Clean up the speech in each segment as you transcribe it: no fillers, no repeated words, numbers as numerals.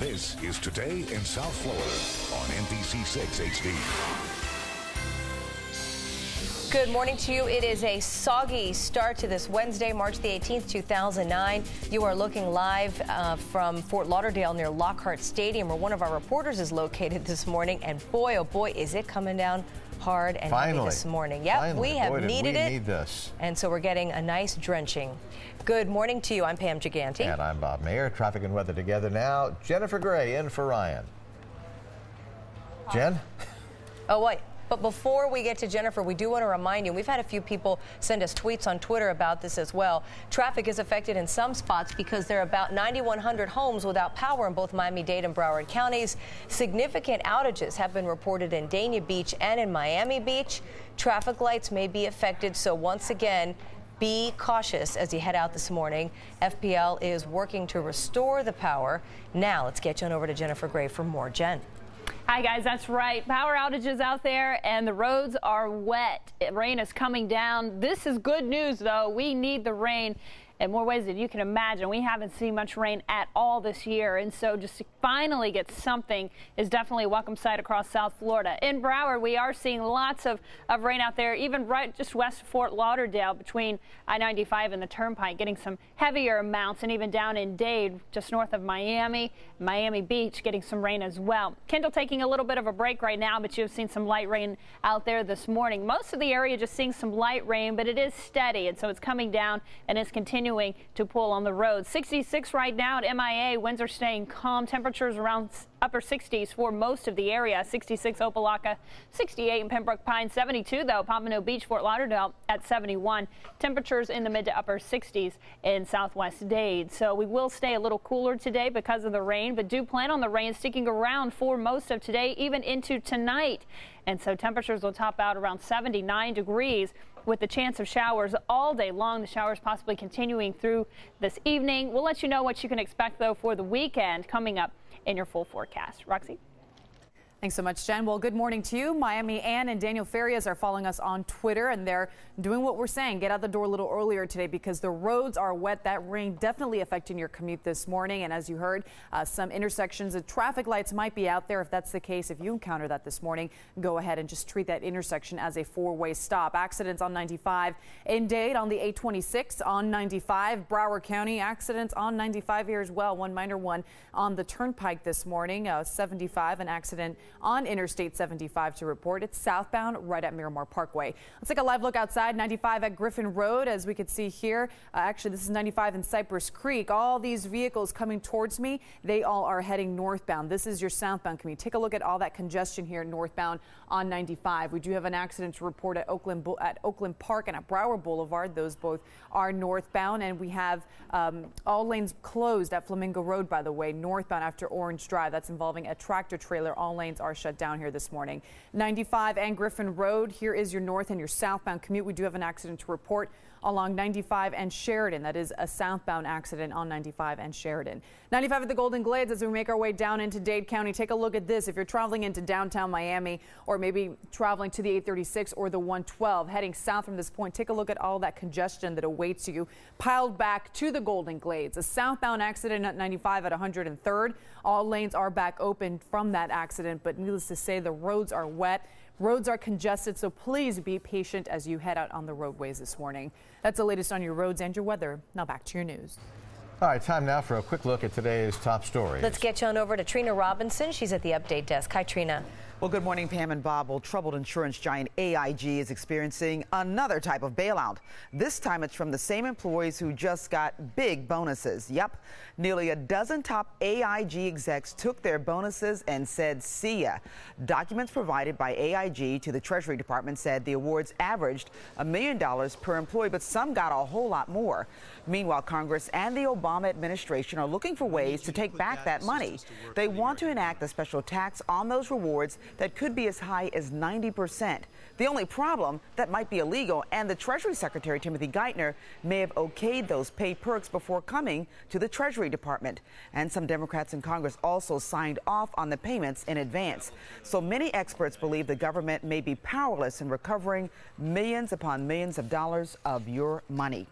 This is Today in South Florida on NBC6 HD. Good morning to you. It is a soggy start to this Wednesday, March the 18th, 2009. You are looking live from Fort Lauderdale near Lockhart Stadium, where one of our reporters is located this morning. And boy, oh boy, is it coming down hard and heavy this morning. Yep, we have needed it. Need this. And so we're getting a nice drenching. Good morning to you. I'm Pam Giganti. And I'm Bob Mayer. Traffic and weather together now. Jennifer Gray in for Ryan. Jen? Oh, wait. But before we get to Jennifer, we do want to remind you, we've had a few people send us tweets on Twitter about this as well. Traffic is affected in some spots because there are about 9,100 homes without power in both Miami-Dade and Broward counties. Significant outages have been reported in Dania Beach and in Miami Beach. Traffic lights may be affected, so once again, be cautious as you head out this morning. FPL is working to restore the power. Now let's get you on over to Jennifer Gray for more. Jen. Hi, guys. That's right. Power outages out there, and the roads are wet. Rain is coming down. This is good news, though. We need the rain in more ways than you can imagine. We haven't seen much rain at all this year, and so just to finally get something is definitely a welcome sight across South Florida. In Broward, we are seeing lots of rain out there, even right just west of Fort Lauderdale between I-95 and the Turnpike, getting some heavier amounts, and even down in Dade, just north of Miami Beach, getting some rain as well. Kendall taking a little bit of a break right now, but you've seen some light rain out there this morning. Most of the area just seeing some light rain, but it is steady, and so it's coming down and it's continuing to pull on the road. 66 right now at MIA. Winds are staying calm. Temperatures around upper 60s for most of the area. 66 Opelika, 68 in Pembroke Pines, 72 though Pompano Beach, Fort Lauderdale at 71. Temperatures in the mid to upper 60s in Southwest Dade. So we will stay a little cooler today because of the rain, but do plan on the rain sticking around for most of today, even into tonight. And so temperatures will top out around 79 degrees with the chance of showers all day long. The showers possibly continuing through this evening. We'll let you know what you can expect, though, for the weekend coming up in your full forecast. Roxy? Thanks so much, Jen. Well, good morning to you. Miami Ann and Daniel Farias are following us on Twitter, and they're doing what we're saying. Get out the door a little earlier today because the roads are wet. That rain definitely affecting your commute this morning. And as you heard, some intersections, the traffic lights might be out there. If that's the case, if you encounter that this morning, go ahead and just treat that intersection as a four-way stop. Accidents on 95 in Dade, on the 826 on 95. Broward County accidents on 95 here as well. One minor one on the Turnpike this morning. 75, an accident on Interstate 75 to report. It's southbound right at Miramar Parkway. Let's take a live look outside. 95 at Griffin Road, as we can see here. Actually, this is 95 in Cypress Creek. All these vehicles coming towards me, they all are heading northbound. This is your southbound commute. Take a look at all that congestion here northbound on 95. We do have an accident to report at Oakland Park and at Broward Boulevard. Those both are northbound, and we have all lanes closed at Flamingo Road, by the way, northbound after Orange Drive. That's involving a tractor trailer. All lanes are shut down here this morning. 95 and Griffin Road. Here is your north and your southbound commute. We do have an accident to report along 95 and Sheridan. That is a southbound accident on 95 and Sheridan. 95 at the Golden Glades as we make our way down into Dade County. Take a look at this. If you're traveling into downtown Miami or maybe traveling to the 836 or the 112 heading south from this point, take a look at all that congestion that awaits you piled back to the Golden Glades. A southbound accident at 95 at 103rd. All lanes are back open from that accident, but needless to say, the roads are wet. Roads are congested, so please be patient as you head out on the roadways this morning. That's the latest on your roads and your weather. Now back to your news. All right, time now for a quick look at today's top stories. Let's get you on over to Trina Robinson. She's at the update desk. Hi, Trina. Well, good morning, Pam and Bob. Well, troubled insurance giant AIG is experiencing another type of bailout. This time it's from the same employees who just got big bonuses. Yep, nearly a dozen top AIG execs took their bonuses and said, see ya. Documents provided by AIG to the Treasury Department said the awards averaged $1 million per employee, but some got a whole lot more. Meanwhile, Congress and the Obama administration are looking for ways to take back that money. They want to enact a special tax on those rewards that could be as high as 90%. The only problem, that might be illegal, and the Treasury Secretary Timothy Geithner may have okayed those paid perks before coming to the Treasury Department. And some Democrats in Congress also signed off on the payments in advance. So many experts believe the government may be powerless in recovering millions upon millions of dollars of your money.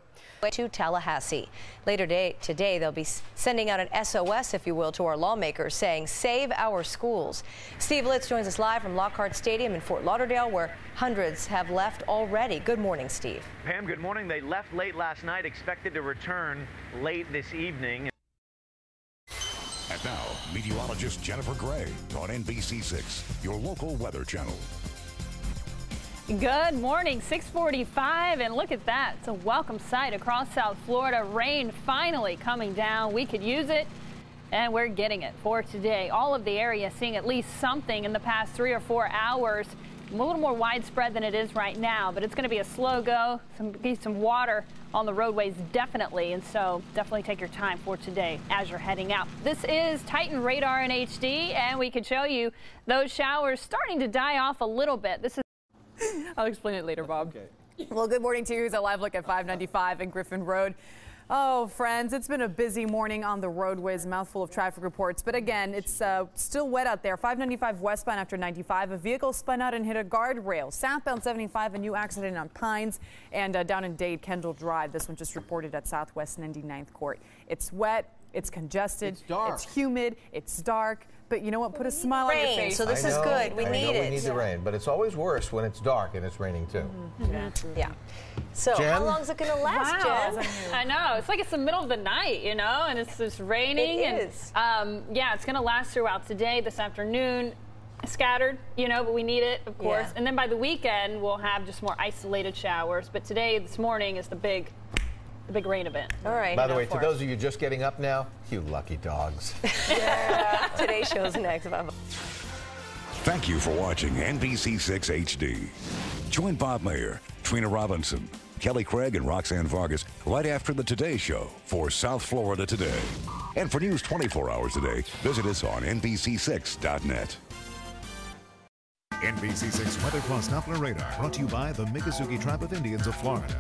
To Tallahassee. Later today, they'll be sending out an SOS, if you will, to our lawmakers saying, save our schools. Steve Litz joins us live from Lockhart Stadium in Fort Lauderdale, where hundreds have left already. Good morning, Steve. Pam, good morning. They left late last night, expected to return late this evening. And now, meteorologist Jennifer Gray on NBC6, your local weather channel. Good morning, 6:45, and look at that. It's a welcome sight across South Florida. Rain finally coming down. We could use it, and we're getting it for today. All of the area seeing at least something in the past 3 or 4 hours. A little more widespread than it is right now, but it's going to be a slow go. Some water on the roadways definitely, and so definitely take your time for today as you're heading out. This is Titan Radar in HD, and we can show you those showers starting to die off a little bit. This is I'll explain it later, Bob. Okay. Well, good morning to you. Here's a live look at 595 and Griffin Road. Oh, friends, it's been a busy morning on the roadways, mouthful of traffic reports. But again, it's still wet out there. 595 westbound after 95. A vehicle spun out and hit a guardrail. Southbound 75, a new accident on Pines. And down in Dade, Kendall Drive. This one just reported at Southwest 99th Court. It's wet. It's congested. It's dark. It's humid. It's dark. But you know what? Put a smile on your face. So this is good. We need it. We need the rain, but it's always worse when it's dark and it's raining too. Yeah. So Jen? how long is it going to last, Jen? I know. It's like it's the middle of the night, you know, and it's just raining. It is. Yeah, it's going to last throughout today, this afternoon. Scattered, you know, but we need it, of course. Yeah. And then by the weekend, we'll have just more isolated showers. But today, this morning, is the big rain event. All right. By the way, to those of you just getting up now, you lucky dogs. Yeah. Today's show's next. Bye-bye. Thank you for watching NBC6 HD. Join Bob Mayer, Trina Robinson, Kelly Craig, and Roxanne Vargas right after the Today Show for South Florida Today. And for news 24 hours a day, visit us on NBC6.net. NBC6 Weather Plus Doppler Radar, brought to you by the Miccosukee Tribe of Indians of Florida.